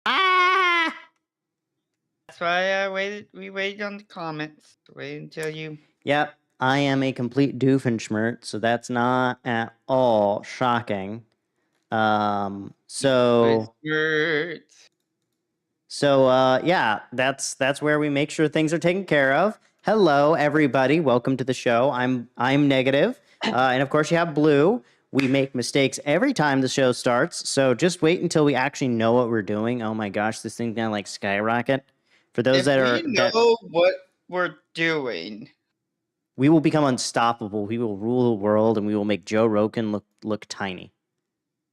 Ah! That's why I waited. We waited on the comments. Wait until you. Yep, I am a complete doofenshmirtz, so that's not at all shocking. So Words. yeah, that's where we make sure things are taken care of. Hello, everybody. Welcome to the show. I'm Negative, and of course you have Blue. We make mistakes every time the show starts, so just wait until we actually know what we're doing. Oh my gosh, this thing's gonna like skyrocket. For those If that we are know what we're doing, we will become unstoppable. We will rule the world, and we will make Joe Rogan look tiny.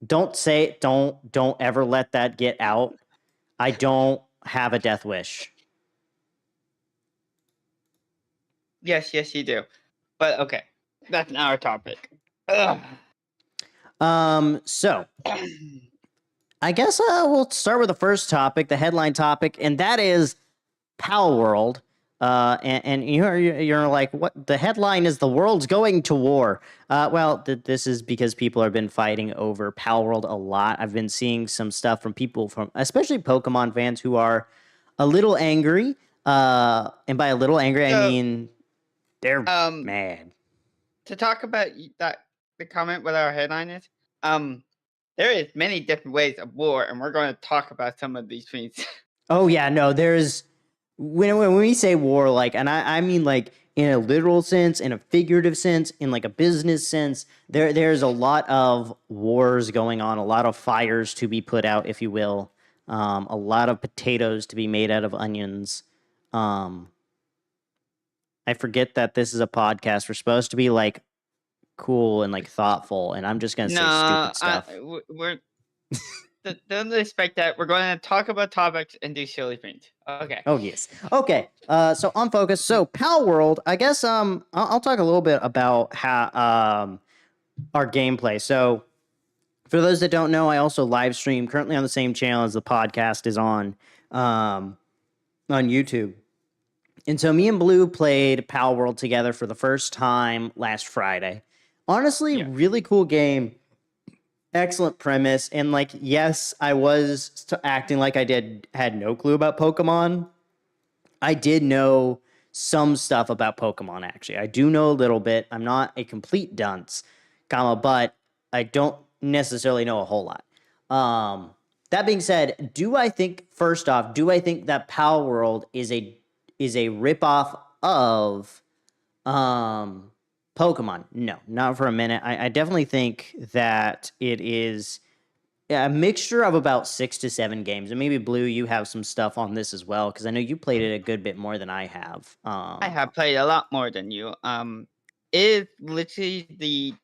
Don't say it. Don't ever let that get out. I don't have a death wish. yes, you do. But okay, that's not our topic. Ugh. So I guess we'll start with the first topic, the headline topic, and that is Palworld. And you're like, what? The headline is the world's going to war. This is because people have been fighting over Palworld a lot. I've been seeing some stuff from people from, especially Pokemon fans, who are a little angry. And by a little angry, I mean they're mad. To talk about that, the comment what our headline is, there is many different ways of war, and we're going to talk about some of these things. Oh yeah, no, there's when we say war, like, and I mean like in a literal sense, in a figurative sense, in like a business sense, there's a lot of wars going on, a lot of fires to be put out, if you will, a lot of potatoes to be made out of onions. I forget that this is a podcast. We're supposed to be like cool and like thoughtful, and I'm just gonna say stupid stuff. We're don't expect that. We're going to talk about topics and do silly things. Okay. Oh yes. Okay. So on focus. So Palworld. I guess I'll talk a little bit about how our gameplay. So for those that don't know, I also live stream currently on the same channel as the podcast is on YouTube. And so me and Blue played Palworld together for the first time last Friday. Honestly, Yeah. really cool game. Excellent premise. And like, yes, I was acting like had no clue about Pokemon. I did know some stuff about Pokemon, actually. I do know a little bit. I'm not a complete dunce, but I don't necessarily know a whole lot. That being said, first off, do I think that Palworld is a ripoff of Pokemon? No, not for a minute. I definitely think that it is a mixture of about 6 to 7 games. And maybe Blue, you have some stuff on this as well, because I know you played it a good bit more than I have. I have played a lot more than you. It is literally the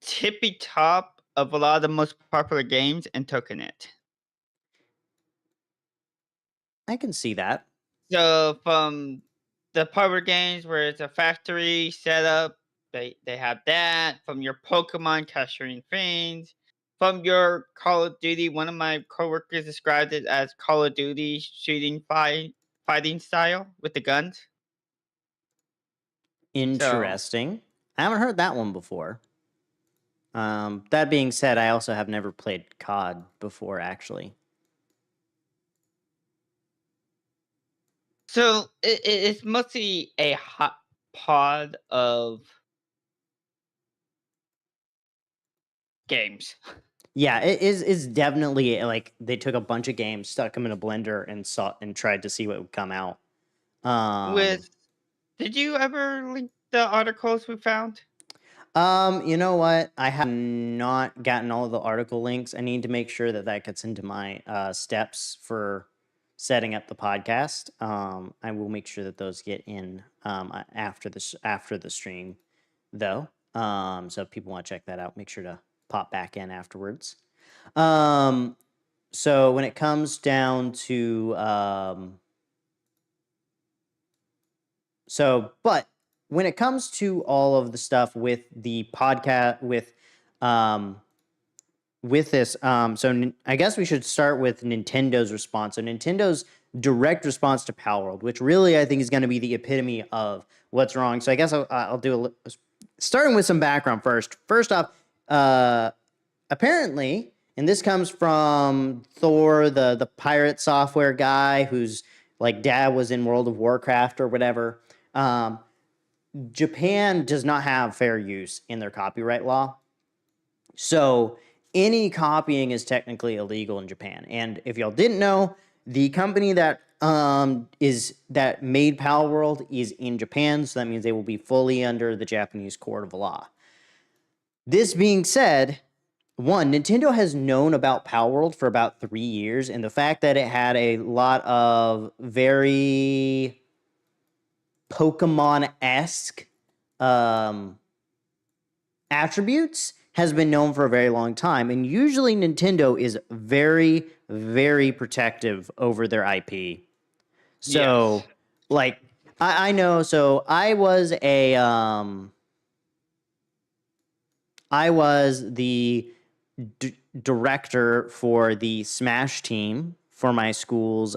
tippy top of a lot of the most popular games and token it. I can see that. So from the popular games where it's a factory setup, they have that. From your Pokemon capturing things, from your Call of Duty, one of my coworkers described it as Call of Duty fighting style with the guns. So Interesting. I haven't heard that one before. That being said, I also have never played COD before, actually. So it's mostly a hot pod of games. Yeah, it is definitely like they took a bunch of games, stuck them in a blender, and tried to see what would come out. With Did you ever link the articles we found? You know what? I have not gotten all of the article links. I need to make sure that gets into my steps for setting up the podcast. I will make sure that those get in after the stream, though. So if people want to check that out, make sure to pop back in afterwards. So when it comes down to but when it comes to all of the stuff with the podcast with this, I guess we should start with Nintendo's response. So Nintendo's direct response to Palworld, which really I think is going to be the epitome of what's wrong. So I guess I'll do starting with some background first. First off, apparently, and this comes from Thor, the pirate software guy whose like dad was in World of Warcraft or whatever. Japan does not have fair use in their copyright law. So any copying is technically illegal in Japan. And if y'all didn't know, the company that made Palworld is in Japan, so that means they will be fully under the Japanese court of law. This being said, Nintendo has known about Palworld for about 3 years, and the fact that it had a lot of very Pokemon-esque attributes has been known for a very long time. And usually Nintendo is very, very protective over their IP. So, yes. Like, I know, so I was the director for the Smash team for my school's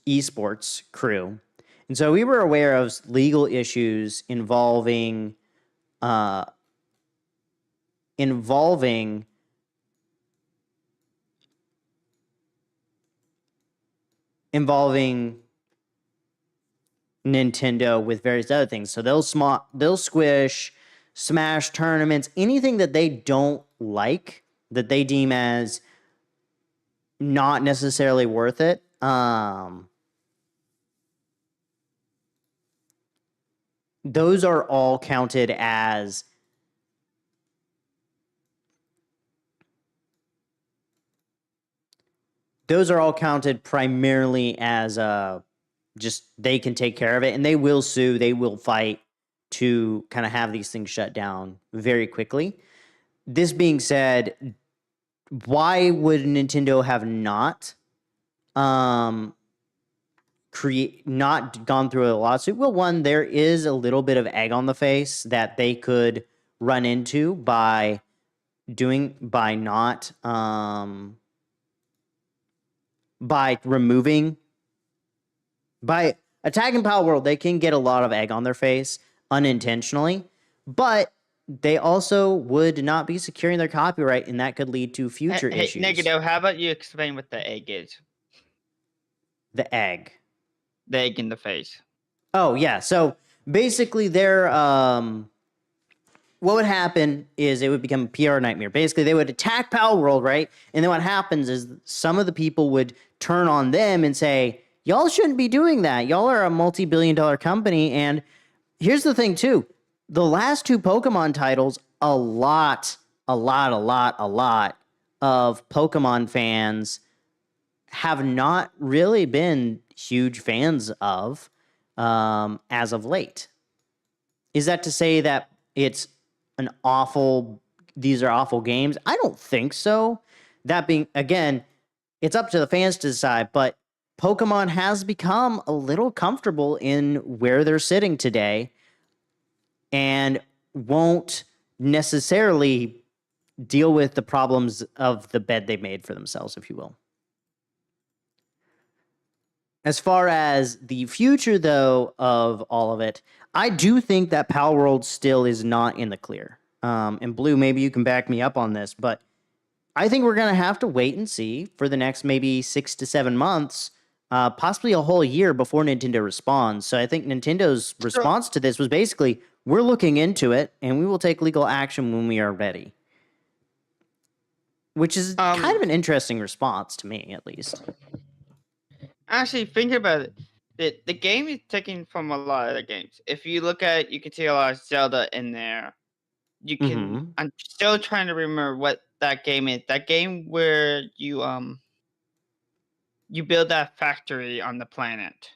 esports crew. And so we were aware of legal issues involving Nintendo with various other things. So they'll squish Smash tournaments, anything that they don't like, that they deem as not necessarily worth it. Those are all counted as primarily as just they can take care of it, and they will sue, they will fight to kind of have these things shut down very quickly. This being said, why would Nintendo have not not gone through a lawsuit? Well, one, there is a little bit of egg on the face that they could run into by not by removing by attacking Palworld. They can get a lot of egg on their face unintentionally, but they also would not be securing their copyright, and that could lead to future issues. Negative, how about you explain what the egg is? The egg. The egg in the face. Oh, yeah. So basically, what would happen is it would become a PR nightmare. Basically, they would attack Palworld, right? And then what happens is some of the people would turn on them and say, y'all shouldn't be doing that. Y'all are a multi-billion-dollar company. And here's the thing, too. The last two Pokemon titles, a lot of Pokemon fans have not really been huge fans of as of late. Is that to say that these are awful games? I don't think so. That being, again, it's up to the fans to decide, but Pokemon has become a little comfortable in where they're sitting today and won't necessarily deal with the problems of the bed they made for themselves, if you will. As far as the future, though, of all of it, I do think that Palworld still is not in the clear. And Blue, maybe you can back me up on this, but I think we're going to have to wait and see for the next maybe 6 to 7 months, possibly a whole year before Nintendo responds. So I think Nintendo's response to this was basically, we're looking into it, and we will take legal action when we are ready. Which is kind of an interesting response to me, at least. Actually, think about it. The game is taken from a lot of the games. If you look at it, you can see a lot of Zelda in there. You can. I'm still trying to remember what that game is. That game where you build that factory on the planet.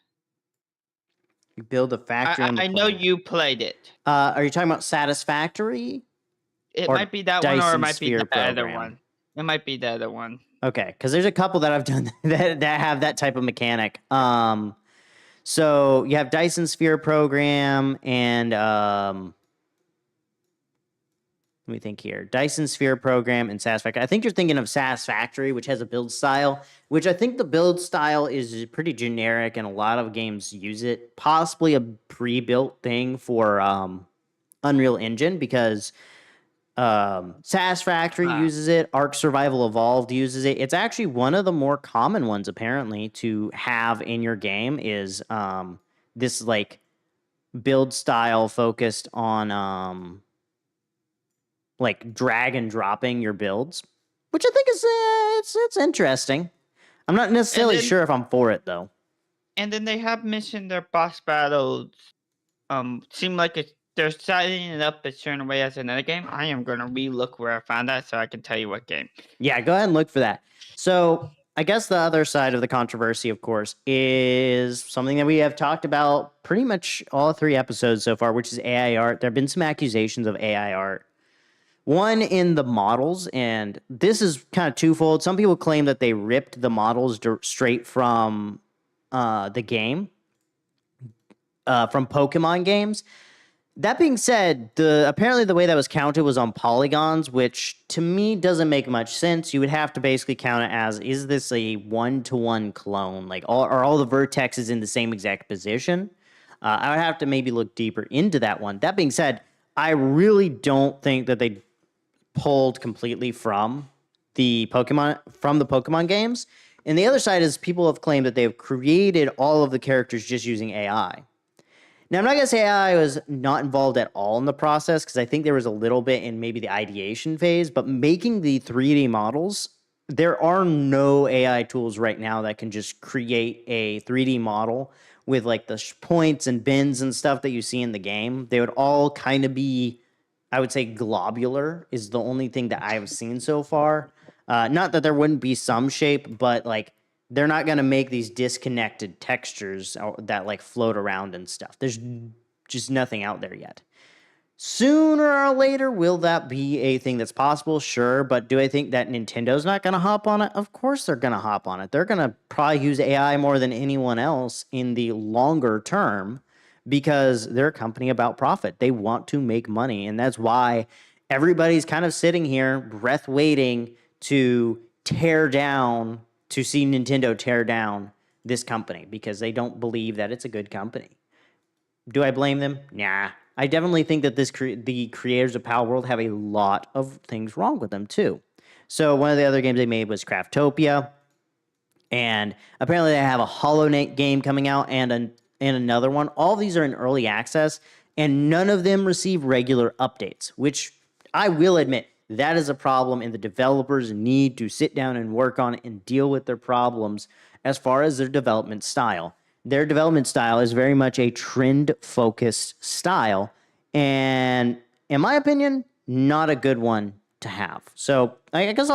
You build a factory on the planet. I know you played it. Are you talking about Satisfactory? It might be that one, or it might be the other one. It might be the other one. Okay, because there's a couple that I've done that have that type of mechanic. So you have Dyson Sphere Program and let me think here. Dyson Sphere Program and Satisfactory. I think you're thinking of Satisfactory, which has a build style, which I think the build style is pretty generic and a lot of games use it. Possibly a pre-built thing for Unreal Engine because Satisfactory uses it. Ark Survival Evolved uses it. It's actually one of the more common ones apparently to have in your game is this like build style focused on like drag and dropping your builds, which I think is it's interesting. I'm not necessarily sure if I'm for it though. And then they have mentioned their boss battles seem like they're setting it up a certain way as another game. I am going to re-look where I found that so I can tell you what game. Yeah, go ahead and look for that. So I guess the other side of the controversy, of course, is something that we have talked about pretty much all 3 episodes so far, which is AI art. There have been some accusations of AI art. One in the models, and this is kind of twofold. Some people claim that they ripped the models straight from the game, from Pokemon games. That being said, apparently the way that was counted was on polygons, which to me doesn't make much sense. You would have to basically count it as, is this a 1-to-1 clone? Like, are all the vertexes in the same exact position? I would have to maybe look deeper into that one. That being said, I really don't think that they pulled completely from the Pokemon games. And the other side is people have claimed that they've created all of the characters just using AI. Now, I'm not going to say AI was not involved at all in the process because I think there was a little bit in maybe the ideation phase, but making the 3D models, there are no AI tools right now that can just create a 3D model with like the points and bins and stuff that you see in the game. They would all kind of be, I would say globular is the only thing that I've seen so far. Not that there wouldn't be some shape, but like they're not going to make these disconnected textures that like float around and stuff. There's just nothing out there yet. Sooner or later, will that be a thing that's possible? Sure, but do I think that Nintendo's not going to hop on it? Of course they're going to hop on it. They're going to probably use AI more than anyone else in the longer term because they're a company about profit. They want to make money, and that's why everybody's kind of sitting here, breath waiting to see Nintendo tear down this company because they don't believe that it's a good company. Do I blame them? Nah. I definitely think that the creators of Palworld have a lot of things wrong with them too. So one of the other games they made was Craftopia, and apparently they have a Hollow Knight game coming out and another one. All these are in early access, and none of them receive regular updates, which I will admit that is a problem, and the developers need to sit down and work on it and deal with their problems as far as their development style. Their development style is very much a trend-focused style, and in my opinion, not a good one to have. So I guess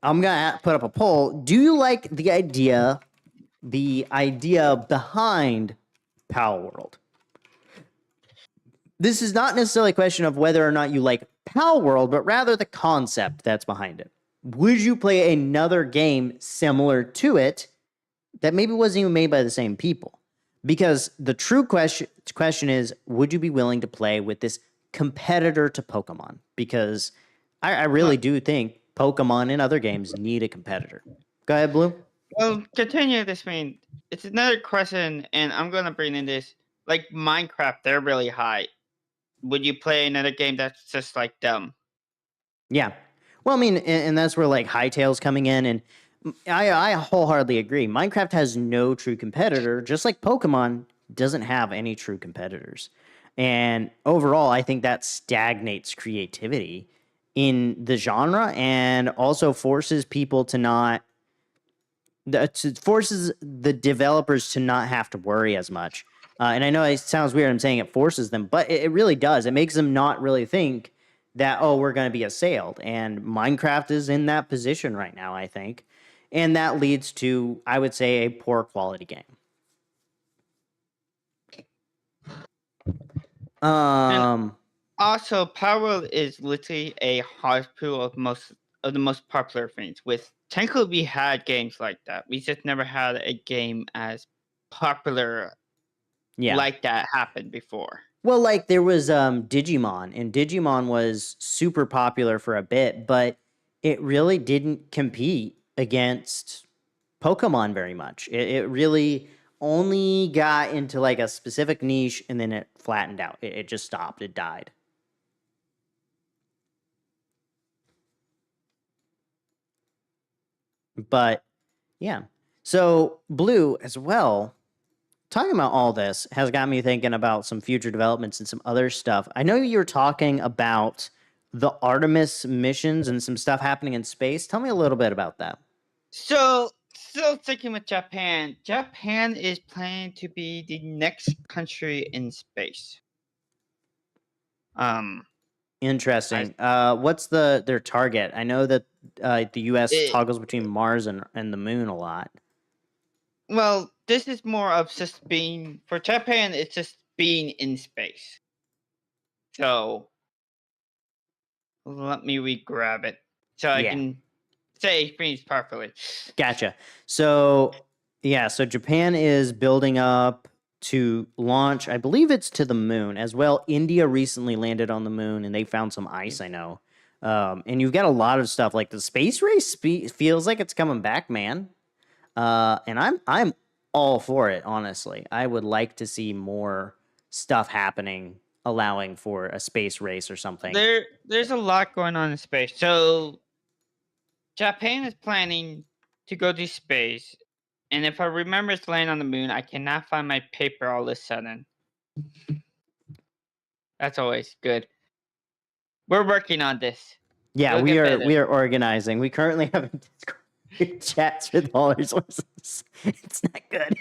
I'm gonna put up a poll. Do you like the idea behind Palworld? This is not necessarily a question of whether or not you like Palworld, but rather the concept that's behind it. Would you play another game similar to it that maybe wasn't even made by the same people? Because the true question is, would you be willing to play with this competitor to Pokemon? Because I really do think Pokemon and other games need a competitor. Go ahead, Blue. Well, continue this. It's another question, and I'm gonna bring in this. Like Minecraft, they're really high. Would you play another game that's just like dumb? Yeah. Well, I mean, and that's where like Hytale's coming in, and I wholeheartedly agree. Minecraft has no true competitor, just like Pokemon doesn't have any true competitors. And overall, I think that stagnates creativity in the genre and also forces people to not forces the developers to not have to worry as much. And I know it sounds weird, I'm saying it forces them, but it really does. It makes them not really think that, oh, we're going to be assailed. And Minecraft is in that position right now, I think. And that leads to, I would say, a poor quality game. Also, Palworld is literally a hodgepodge of the most popular things. With technically, we had games like that. We just never had a game as popular like that happen before. Well, like there was Digimon, and Digimon was super popular for a bit, but it really didn't compete against Pokemon very much. It really only got into like a specific niche, and then it flattened out. It just stopped. It died. But yeah. So Blue as well, talking about all this has got me thinking about some future developments and some other stuff. I know you were talking about the Artemis missions and some stuff happening in space. Tell me a little bit about that. So, still sticking with Japan. Japan is planning to be the next country in space. Interesting. What's their target? I know that the U.S. toggles between Mars and the moon a lot. Well, this is more of just being, for Japan, it's just being in space. So, let me re-grab it so I can say things properly. Gotcha. So, yeah, so Japan is building up to launch, I believe it's to the moon as well. India recently landed on the moon and they found some ice, I know. And you've got a lot of stuff like the space race feels like it's coming back, man. And I'm all for it, honestly. I would like to see more stuff happening, allowing for a space race or something. There's a lot going on in space. So Japan is planning to go to space, and if I remember, it's landing on the moon. I cannot find my paper all of a sudden. That's always good. We're working on this. Yeah, we are organizing. We currently have chats with all our sources. It's not good.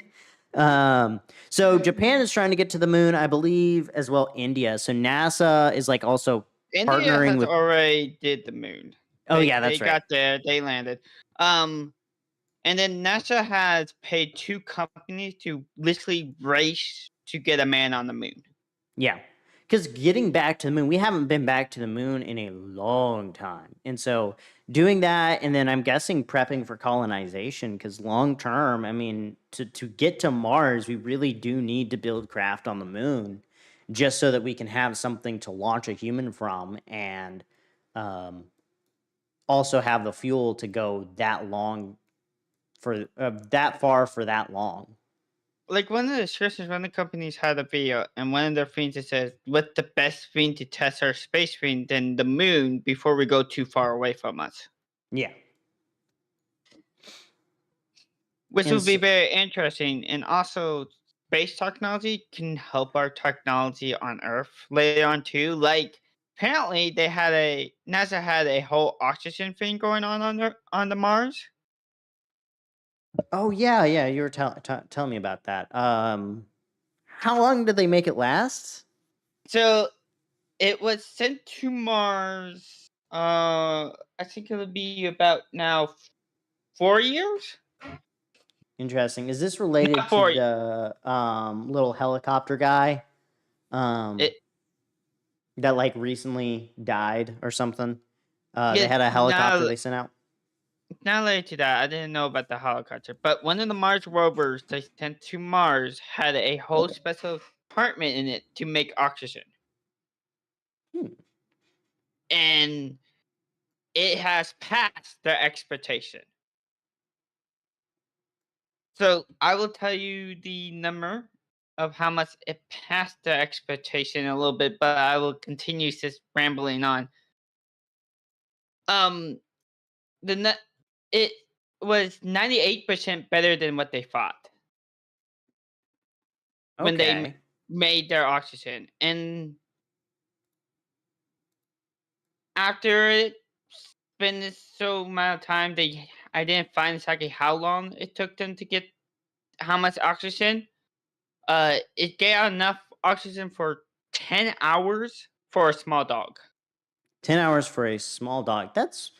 So Japan is trying to get to the moon, I believe, as well India. So NASA is like also partnering with. Already did the moon. Oh yeah, that's right. They got there. They landed. And then NASA has paid 2 companies to literally race to get a man on the moon. Yeah. Because getting back to the moon, we haven't been back to the moon in a long time. And so doing that, and then I'm guessing prepping for colonization, because long term, I mean, to get to Mars, we really do need to build craft on the moon just so that we can have something to launch a human from and also have the fuel to go that long for that far for that long. Like one of the descriptions, one of the companies had a video, and one of their things it says, "What's the best thing to test our space thing than the moon before we go too far away from us?" Yeah. Which And will be so, very interesting, and also space technology can help our technology on Earth later on too. Like apparently, NASA had a whole oxygen thing going on the Mars. oh yeah, you were telling me about that. How long did they make it last? So it was sent to Mars. I think it'll be about now 4 years. Interesting. Is this related Not to 4. the little helicopter guy It that like recently died or something? They it's had a helicopter not they sent out. not related to that. I didn't know about the helicopter, but one of the Mars rovers they sent to Mars had a whole special compartment in it to make oxygen, Hmm. and it has passed their expectation. So I will tell you the number of how much it passed their expectation in a little bit, but I will continue just rambling on. Um, the net it was 98% better than what they thought when they Okay. made their oxygen, and after it spent this so amount of time, I didn't find exactly how long it took them to get how much oxygen. It gave enough oxygen for 10 hours for a small dog. 10 hours for a small dog. That's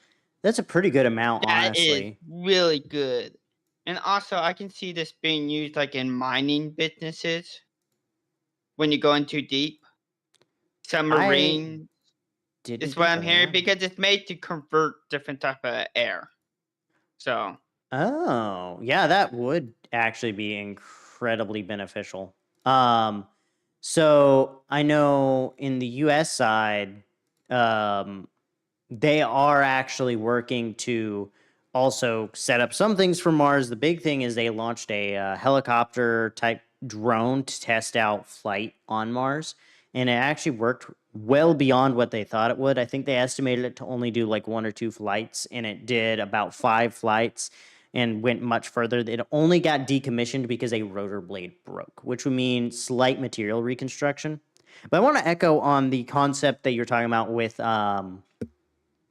a pretty good amount, That is honestly. really good. And also, I can see this being used like in mining businesses when you go in too deep. I Submarine didn't is what think I'm of that. hearing Yeah. because it's made to convert different type of air. So Oh, yeah, that would actually be incredibly beneficial. Um, so I know in the US side, um, they are actually working to also set up some things for Mars. The big thing is they launched a helicopter type drone to test out flight on Mars, and it actually worked well beyond what they thought it would. I think they estimated it to only do like 1 or 2 flights, and it did about 5 flights and went much further. It only got decommissioned because a rotor blade broke, which would mean slight material reconstruction. But I want to echo on the concept that you're talking about with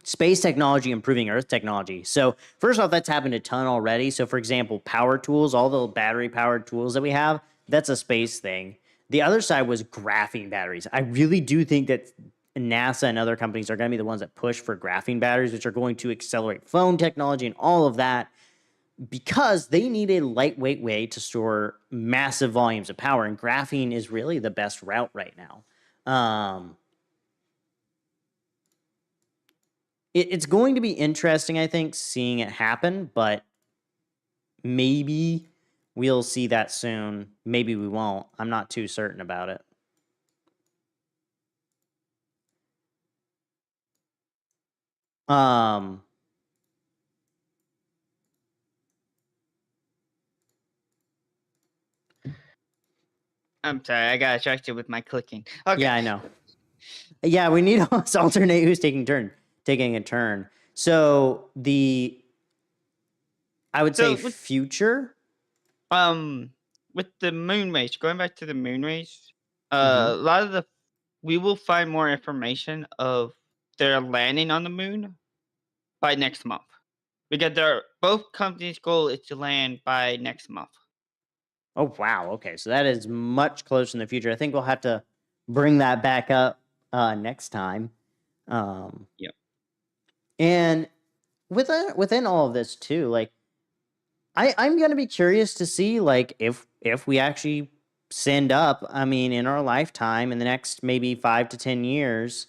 space technology improving Earth technology. So first off, that's happened a ton already. So for example, power tools, all the battery powered tools that we have, that's a space thing. The other side was graphene batteries. I really do think that NASA and other companies are going to be the ones that push for graphene batteries, which are going to accelerate phone technology and all of that because they need a lightweight way to store massive volumes of power. And graphene is really the best route right now. It's going to be interesting, I think, seeing it happen, but maybe we'll see that soon. Maybe we won't. I'm not too certain about it. Um, I'm sorry, I got distracted with my clicking. Okay. yeah, I know. Yeah, we need to alternate who's taking a turn. So I would say So future. um with the moon race, going back to the moon race, Mm-hmm. a lot of the we will find more information of their landing on the moon by next month. Because they're both companies' goal is to land by next month. Oh wow. Okay, so that is much closer in the future. I think we'll have to bring that back up next time. Yep. And within all of this too, like I'm gonna be curious to see like if we actually send up, I mean, in our lifetime, in the next maybe 5 to 10 years,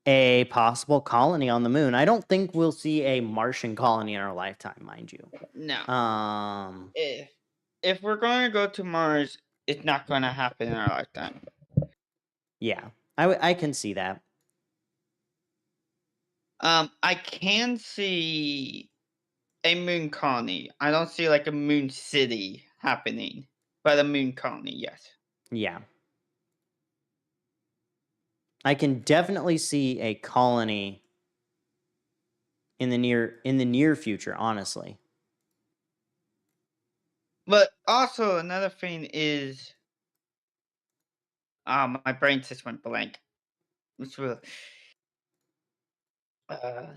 a possible colony on the moon. I don't think we'll see a Martian colony in our lifetime, mind you. No. Um, If we're going to go to Mars, it's not going to happen in our lifetime. yeah, I can see that. I can see a moon colony. I don't see like a moon city happening, but a moon colony, yes. Yeah. I can definitely see a colony in the near future, honestly. But also another thing is, my brain just went blank. It's real. Let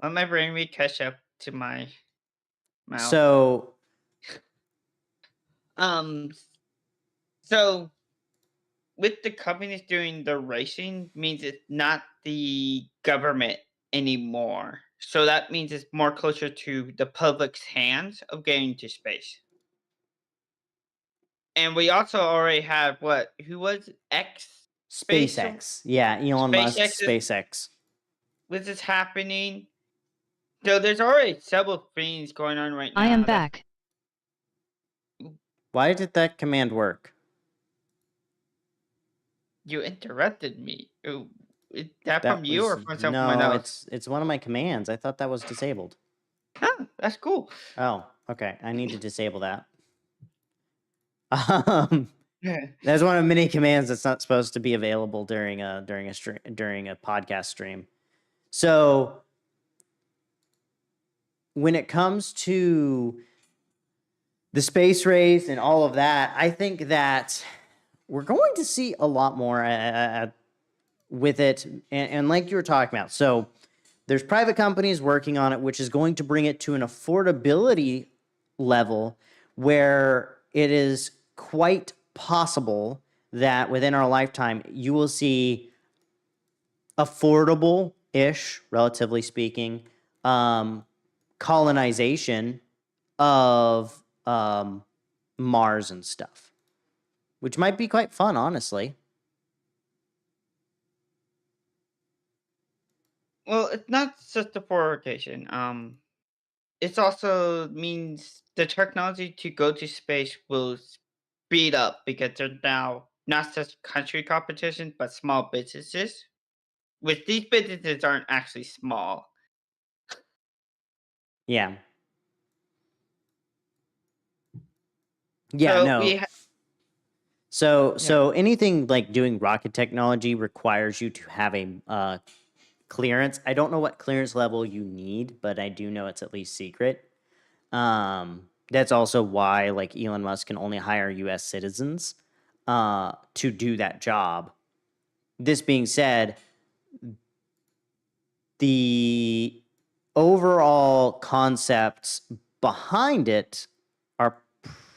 my brain catch up to my mouth. So, So with the companies doing the racing means it's not the government anymore. So that means it's more closer to the public's hands of getting to space. And we also already have what? Who was X space? SpaceX. Yeah, Elon Musk, SpaceX SpaceX. This is happening. So there's already several things going on right now. I am back. Why did that command work? You interrupted me. Is that from you or from someone no, else? it's one of my commands. I thought that was disabled. Oh, that's cool. Oh, okay. I need to disable that. Yeah. That's one of many commands that's not supposed to be available during a podcast stream. So when it comes to the space race and all of that, I think that we're going to see a lot more with it. And like you were talking about, so there's private companies working on it, which is going to bring it to an affordability level where it is quite possible that within our lifetime, you will see affordable-ish, relatively speaking, colonization of Mars and stuff, which might be quite fun, honestly. Well, it's not just the forwardation. It also means the technology to go to space will speed up because there's now not just country competition, but small businesses. Which these businesses aren't actually small. Yeah. Yeah, So no. So anything like doing rocket technology requires you to have a clearance. I don't know what clearance level you need, but I do know it's at least secret. That's also why like Elon Musk can only hire U.S. citizens to do that job. This being said, the overall concepts behind it are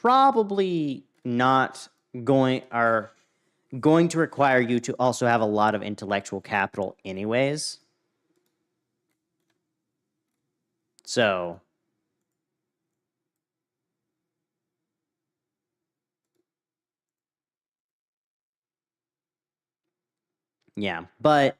probably not going to require you to also have a lot of intellectual capital anyways. So yeah, but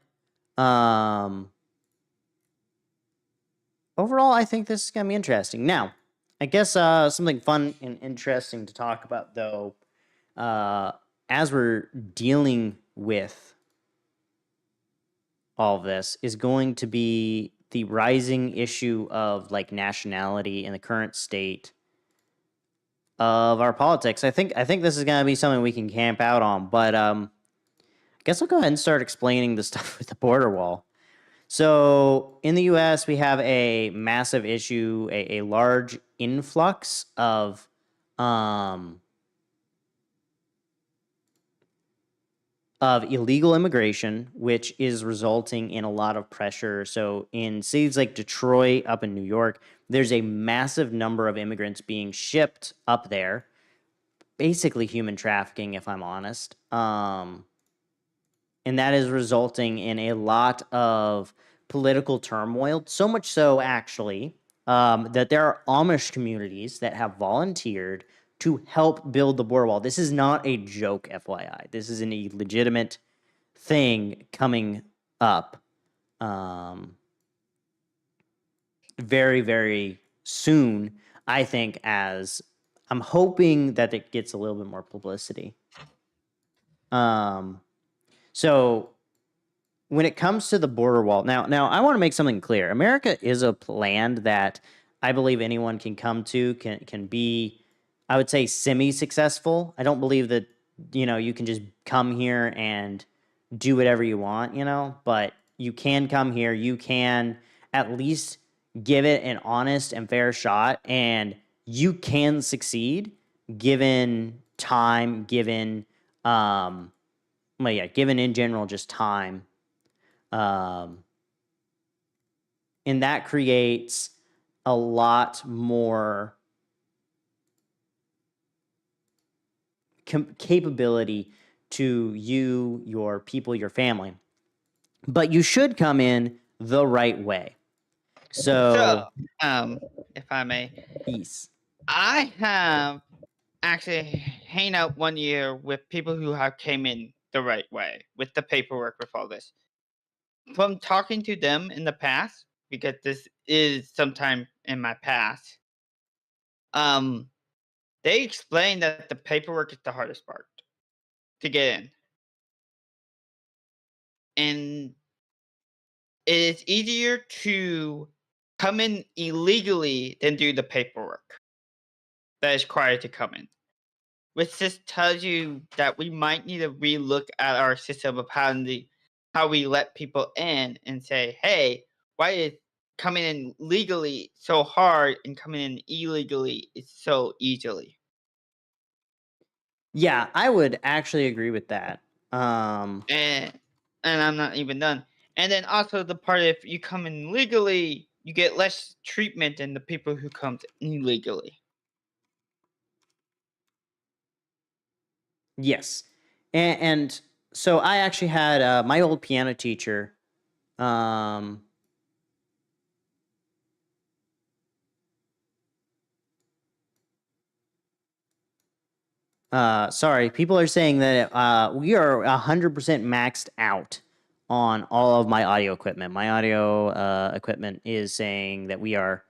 overall I think this is going to be interesting. Now, I guess something fun and interesting to talk about though, as we're dealing with all of this, is going to be the rising issue of like nationality in the current state of our politics. I think this is going to be something we can camp out on, but I guess I'll go ahead and start explaining the stuff with the border wall. So in the U.S., we have a massive issue, a large influx of illegal immigration, which is resulting in a lot of pressure. So in cities like Detroit, up in New York, there's a massive number of immigrants being shipped up there. Basically human trafficking, if I'm honest. And that is resulting in a lot of political turmoil. So much so, actually, that there are Amish communities that have volunteered to help build the border wall. This is not a joke, FYI. This is a legitimate thing coming up very, very soon, I think, as I'm hoping that it gets a little bit more publicity. So when it comes to the border wall, now I want to make something clear. America is a land that I believe anyone can come to, can be, I would say, semi-successful. I don't believe that, you can just come here and do whatever you want, but you can come here. You can at least give it an honest and fair shot, and you can succeed given time, given given in general just time. And that creates a lot more capability to you, your people, your family. But you should come in the right way. So if I may, peace. I have actually hang out 1 year with people who have came in the right way with the paperwork with all this. From talking to them in the past, because this is sometime in my past, they explained that the paperwork is the hardest part to get in. And it is easier to come in illegally than do the paperwork that is required to come in. Which just tells you that we might need to relook at our system of how we let people in and say, hey, why is coming in legally so hard and coming in illegally is so easily? Yeah, I would actually agree with that. And I'm not even done. And then also the part if you come in legally, you get less treatment than the people who comes illegally. Yes. And so I actually had my old piano teacher. Sorry, people are saying that we are 100% maxed out on all of my audio equipment. My audio equipment is saying that we are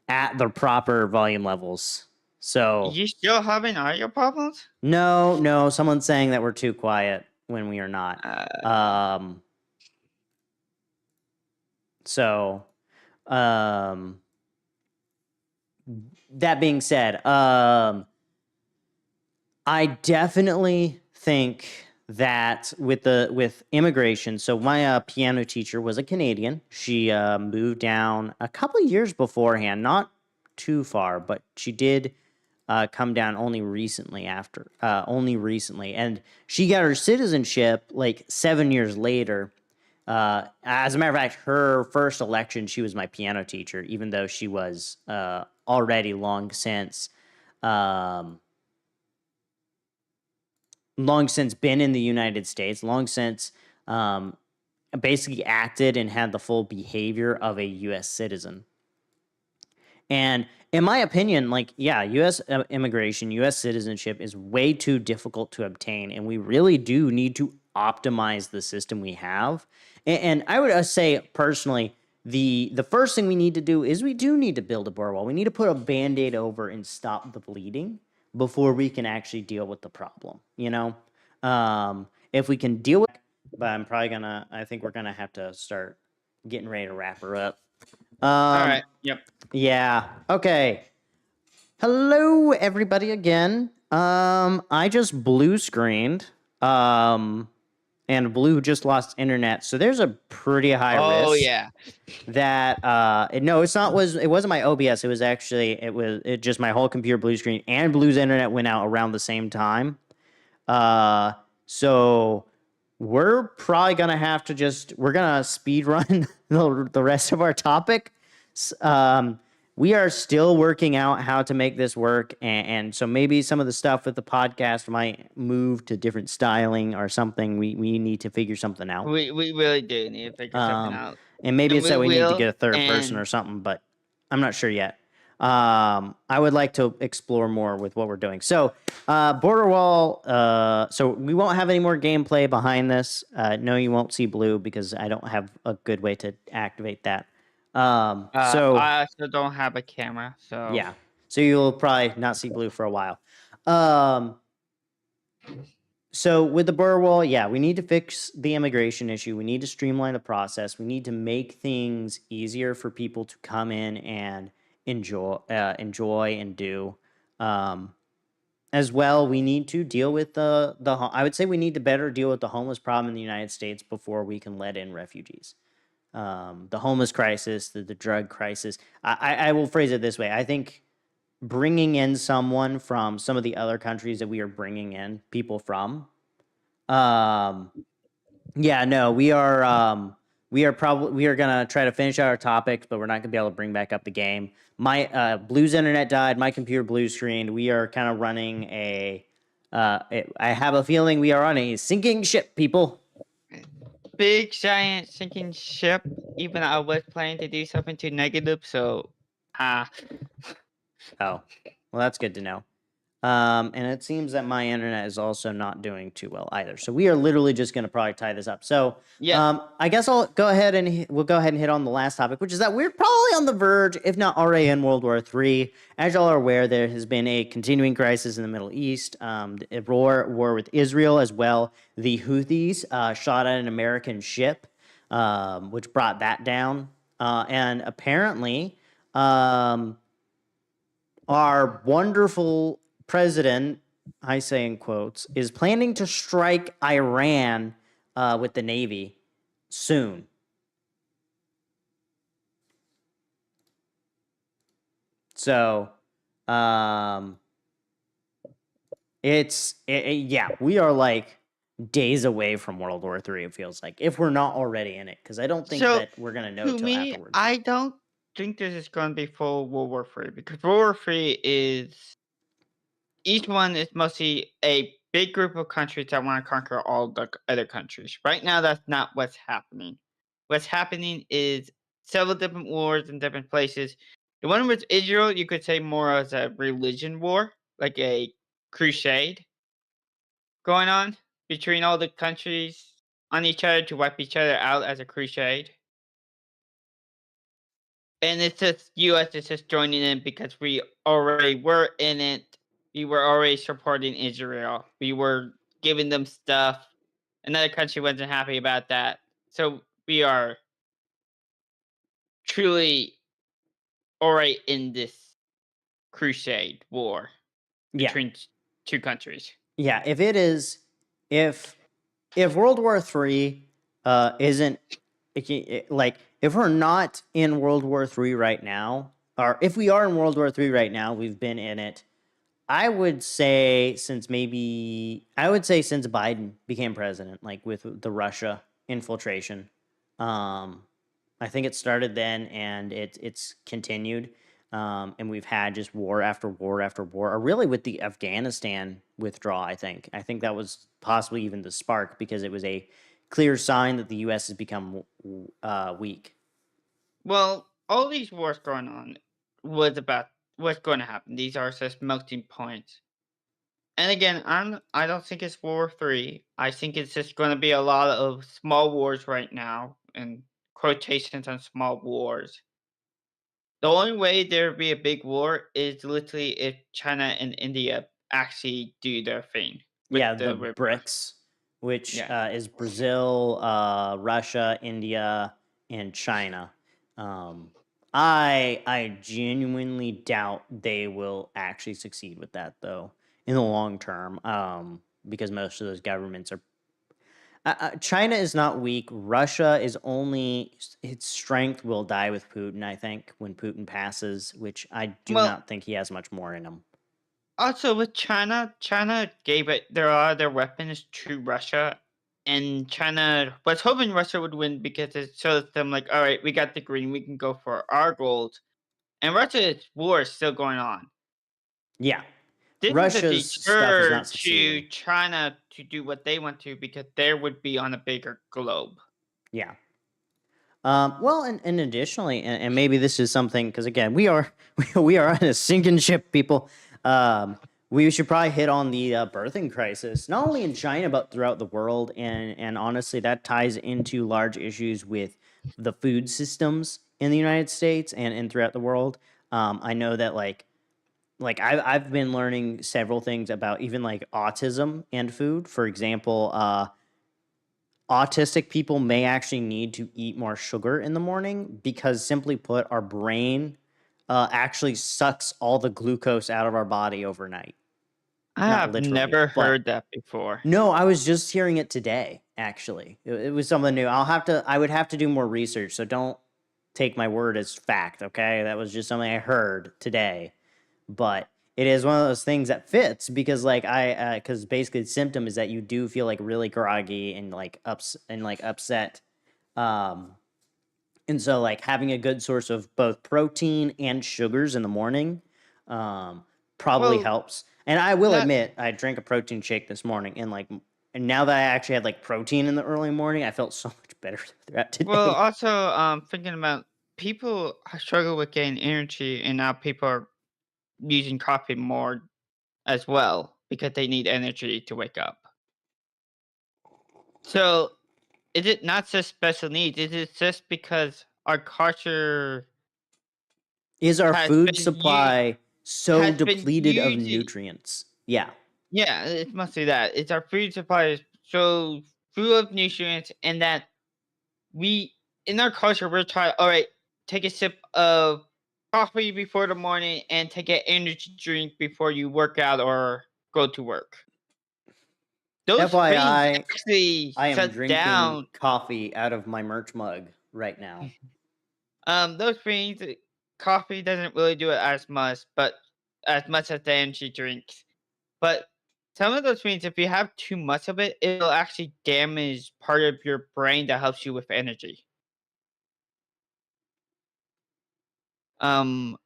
at the proper volume levels. So You still having audio problems? no, someone's saying that we're too quiet when we are not. So that being said, I definitely think that with immigration, so my piano teacher was a Canadian. She moved down a couple of years beforehand, not too far, but she did come down only recently, and she got her citizenship like 7 years later. As a matter of fact, her first election, she was my piano teacher, even though she was already long since been in the United States, long since basically acted and had the full behavior of a U.S. citizen. And in my opinion, U.S. immigration, U.S. citizenship is way too difficult to obtain, and we really do need to optimize the system we have. And I would say personally, the first thing we need to do is we do need to build a border wall. We need to put a Band-Aid over and stop the bleeding before we can actually deal with the problem. If we can deal with, but I think we're gonna have to start getting ready to wrap her up. All right. Yep. Yeah. Okay. Hello, everybody again. I just blue screened. And Blue just lost internet, so there's a pretty high risk. Oh yeah. That no, it wasn't my OBS. It was actually just my whole computer blue screen and Blue's internet went out around the same time. So we're probably gonna have to we're gonna speed run the rest of our topic. We are still working out how to make this work, and so maybe some of the stuff with the podcast might move to different styling or something. We need to figure something out. We really do need to figure something out. And maybe it's that we need to get a third person or something, but I'm not sure yet. I would like to explore more with what we're doing. So, border wall. So we won't have any more gameplay behind this. No, you won't see blue because I don't have a good way to activate that. So I also don't have a camera, so yeah. So you'll probably not see blue for a while. Um, so with the border wall, yeah, we need to fix the immigration issue. We need to streamline the process. We need to make things easier for people to come in and enjoy and do. Um, as well, we need to deal with I would say we need to better deal with the homeless problem in the United States before we can let in refugees. The homeless crisis, the drug crisis. I will phrase it this way. I think bringing in someone from some of the other countries that we are bringing in people from. Um, yeah, no, we are gonna try to finish out our topics, but we're not gonna be able to bring back up the game. My Blue's internet died. My computer blue screened. We are kind of running I have a feeling we are on a sinking ship, people. big giant sinking ship. Even I was planning to do something too negative, so ah, Oh, well, that's good to know. And it seems that my internet is also not doing too well either. So we are literally just going to probably tie this up. So yeah. I guess I'll go ahead and we'll go ahead and hit on the last topic, which is that we're probably on the verge, if not already in World War III. As y'all are aware, there has been a continuing crisis in the Middle East, a war with Israel as well. The Houthis shot at an American ship, which brought that down. And apparently, our wonderful president, I say in quotes, is planning to strike Iran with the Navy soon. So, yeah, we are like days away from World War III. It feels like if we're not already in it, because I don't think So that we're gonna know to till me, afterwards. I don't think this is going to be full World War III because World War III is each one is mostly a big group of countries that want to conquer all the other countries. Right now, that's not what's happening. What's happening is several different wars in different places. The one with Israel, you could say more as a religion war, like a crusade going on between all the countries on each other to wipe each other out as a crusade. And it's just US is just joining in because we already were in it. We were already supporting Israel. We were giving them stuff. Another country wasn't happy about that. So we are truly already in this crusade war Yeah, between two countries. yeah. If if World War III isn't like if we're not in World War III right now, or if we are in World War III right now, we've been in it. I would say since since Biden became president, like with the Russia infiltration. Um, I think it started then and it's continued. And we've had just war after war after war, or really with the Afghanistan withdrawal. I think that was possibly even the spark because it was a clear sign that the U.S. has become weak. Well, all these wars going on was about what's going to happen. These are just melting points. And again, I don't think it's World War III. I think it's just going to be a lot of small wars right now, and quotations on small wars. The only way there will be a big war is literally if China and India actually do their thing with Yeah, the the river. BRICS, which Yeah. is Brazil, Russia, India, and China. Um, I genuinely doubt they will actually succeed with that though in the long term. Because most of those governments are. China is not weak. Russia is only its strength will die with Putin. I think when Putin passes, which I do Well, not think he has much more in him. also with China, China gave it a lot of their weapons to Russia, and China was hoping Russia would win because it shows them like, all right, we got the green, we can go for our goals. And Russia's war is still going on. Yeah, This is a Russia's stuff is deter not to succeeding. China to do what they want to because they would be on a bigger globe. Yeah. Well, and additionally, and maybe this is something because again, we are we are on a sinking ship, people. We should probably hit on the birthing crisis, not only in China but throughout the world, and honestly, that ties into large issues with the food systems in the United States and throughout the world. I know that I've been learning several things about even like autism and food. For example, autistic people may actually need to eat more sugar in the morning because, simply put, our brain actually sucks all the glucose out of our body overnight. I Not have literally, never but heard that before. no, I was just hearing it today. Actually, it was something new. I would have to do more research. So don't take my word as fact. Okay, that was just something I heard today. But it is one of those things that fits because because basically the symptom is that you do feel like really groggy and upset. um and so like having a good source of both protein and sugars in the morning um probably Well, helps. And I will not admit I drank a protein shake this morning, and now that I actually had like protein in the early morning, I felt so much better throughout well. today. Also, thinking about people struggle with getting energy, and now people are using coffee more as well because they need energy to wake up. So, is it not just special needs? Is it just because our culture Is our has food been u- supply so has been depleted of using? nutrients? Yeah. Yeah, it's mostly that. It's our food supply is so full of nutrients, and that we in our culture we're trying. All right, take a sip of coffee before the morning, and take an energy drink before you work out or go to work. Those things FYI, actually I am shut drinking down. coffee out of my merch mug right now. Those things, coffee doesn't really do it as much as the energy drinks. But some of those things, if you have too much of it, it'll actually damage part of your brain that helps you with energy. Um,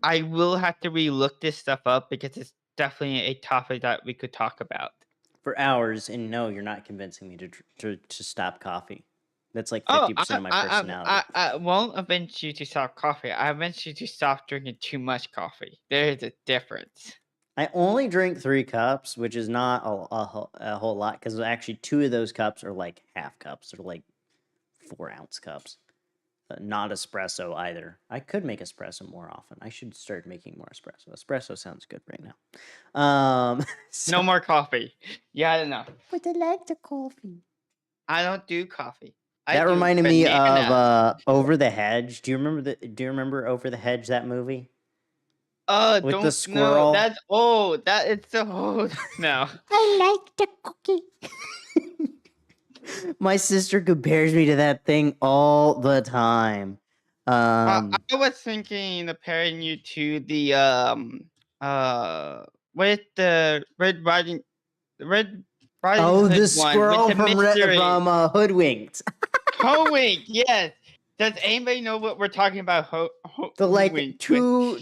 I will have to relook this stuff up because it's definitely a topic that we could talk about. For hours, and no, you're not convincing me to stop coffee. That's like Oh, 50% of my personality. I won't convince you to stop coffee. I convince you to stop drinking too much coffee. There is a difference. I only drink 3 cups, which is not a whole lot because actually 2 of those cups are like half cups. They're like 4 ounce cups. Not espresso either. I could make espresso more often. I should start making more espresso. Espresso sounds good right now. So, No more coffee. Yeah, I don't know. but I like the coffee. I don't do coffee. I That do reminded me of bananas. Over the Hedge. Do you remember Over the Hedge, that movie? With the Don't no. squirrel? That's old. That is so old. No. I like the cookie. My sister compares me to that thing all the time. I was thinking of pairing you to the with the Red Riding Oh, Hood the one with squirrel the from mystery. Hoodwinked. Hoeing, yes. Does anybody know what we're talking about? The like Hoeing with.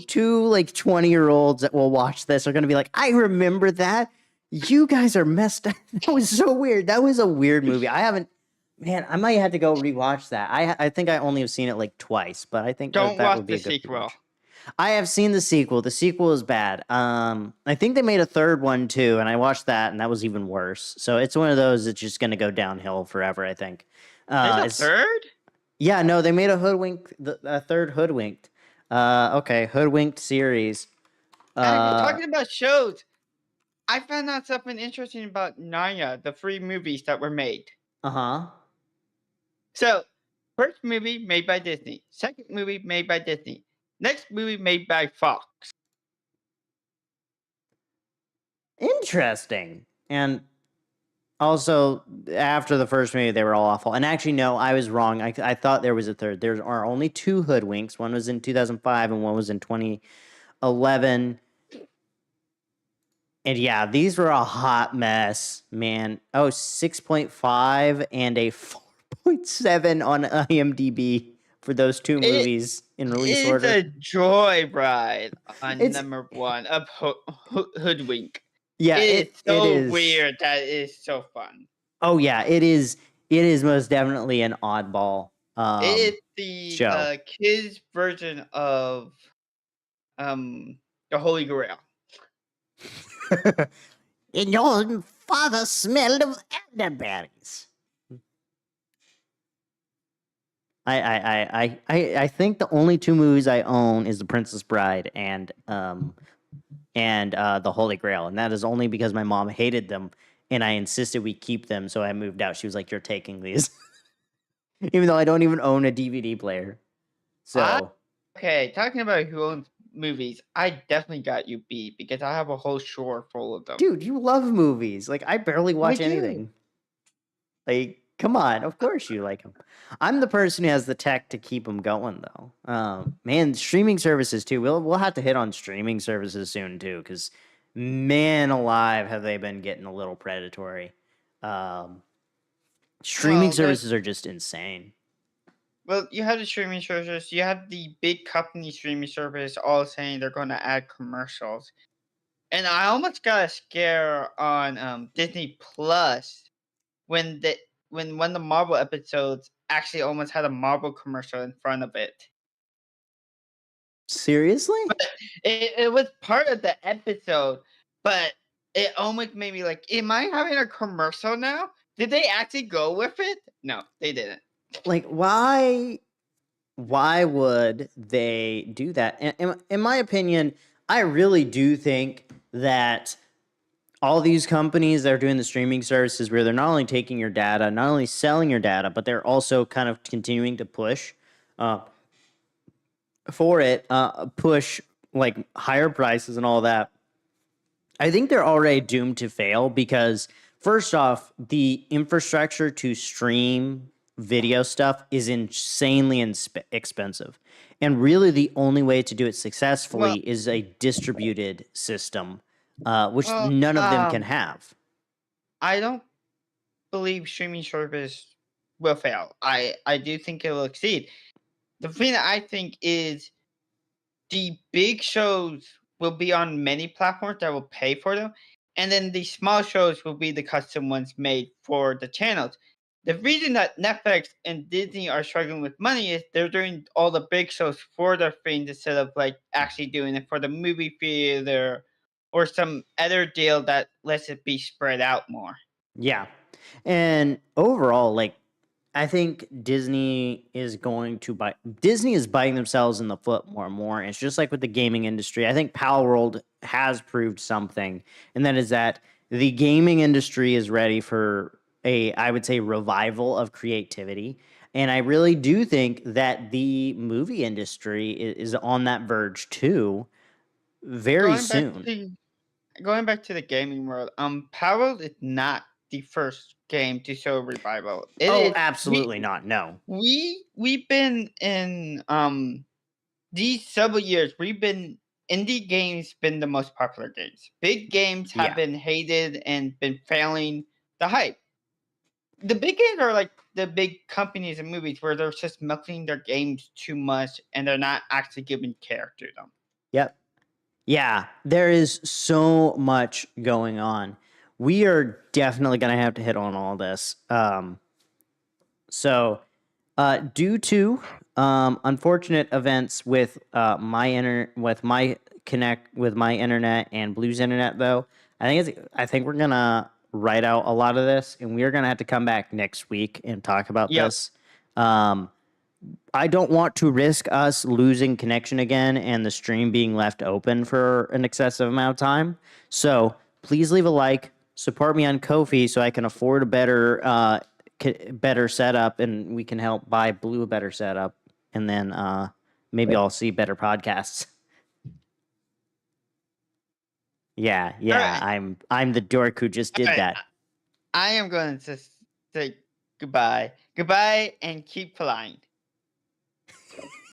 two like 20-year-olds that will watch this are gonna be like, I remember that. You guys are messed up. That was so weird. That was a weird movie. I haven't. Man, I might have to go rewatch that. I think I only have seen it like twice, but I think Don't that watch would be the a good sequel. rewatch. I have seen the sequel. The sequel is bad. I think they made a third one too, and I watched that, and that was even worse. So it's one of those that's just going to go downhill forever, I think. There's a It's third? Yeah, no, they made a third Hoodwinked. Okay, Hoodwinked series. Talking about shows, I found out something interesting about Narnia, the 3 movies that were made. Uh-huh. So, first movie made by Disney, second movie made by Disney, next movie made by Fox. Interesting. And also, after the first movie, they were all awful. And actually, no, I was wrong. I thought there was a third. There are only 2 Hoodwinks. One was in 2005 and one was in 2011. And yeah, these were a hot mess, man. Oh, 6.5 and a 4.7 on IMDb for those 2 It movies in release is order. a joyride on It's number 1 of Hoodwink. Yeah, It is it so is. weird that it is so fun. Oh yeah, it is. It is most definitely an oddball It's the show. kids version of the Holy Grail. And your father smelled of elderberries. I think the only two movies I own is The Princess Bride and The Holy Grail, and that is only because my mom hated them, and I insisted we keep them. So I moved out. She was like, "You're taking these," even though I don't even own a DVD player. I So, Okay, talking about who owns movies, I definitely got you beat because I have a whole drawer full of them. dude, you love movies. Like I barely I watch do. anything. Like, come on, of course you like them. I'm the person who has the tech to keep them going, though. Man, streaming services too. We'll have to hit on streaming services soon too, because man alive, have they been getting a little predatory. Um, Streaming Well, there's services are just insane. you have the streaming services, you have the big company streaming service all saying they're going to add commercials. And I almost got a scare on Disney Plus when one of the Marvel episodes actually almost had a Marvel commercial in front of it. Seriously? It was part of the episode, but it almost made me like, am I having a commercial now? Did they actually go with it? No, they didn't. Like, why would they do that? In my opinion, I really do think that all these companies that are doing the streaming services where they're not only taking your data, not only selling your data, but they're also kind of continuing to push uh, for it, push like higher prices and all that. I think they're already doomed to fail because, first off, the infrastructure to stream video stuff is insanely expensive. And really, the only way to do it Well, successfully is a distributed system, which well, none of them can have. I don't believe streaming service will fail. I do think it will exceed. The thing that I think is the big shows will be on many platforms that will pay for them, and then the small shows will be the custom ones made for the channels. The reason that Netflix and Disney are struggling with money is they're doing all the big shows for their things instead of like actually doing it for the movie theater or some other deal that lets it be spread out more. Yeah. And overall, like, I think Disney is biting themselves in the foot more and more. It's just like with the gaming industry. I think Palworld has proved something, and that is that the gaming industry is ready for I would say, revival of creativity. And I really do think that the movie industry is on that verge too, very Going back soon. to Going back to the gaming world, Palworld is not the first game to show revival. It Oh, is absolutely not. No. we've been in these several years. We've been indie games been the most popular games. Big games have Yeah. been hated and been failing the hype. The big games are like the big companies and movies where they're just milking their games too much and they're not actually giving care to them. Yep. Yeah, there is so much going on. We are definitely going to have to hit on all this. Due to unfortunate events with my internet and Blue's internet, though, I think we're gonna write out a lot of this, and we are gonna have to come back next week and talk about Yep. this. Um, I don't want to risk us losing connection again and the stream being left open for an excessive amount of time. So please leave a like, support me on Ko-fi so I can afford a better setup, and we can help buy Blue a better setup, and then maybe I'll see better podcasts. Yeah, All yeah, right. I'm the dork who just All did right. that. I am going to say goodbye. Goodbye and keep flying.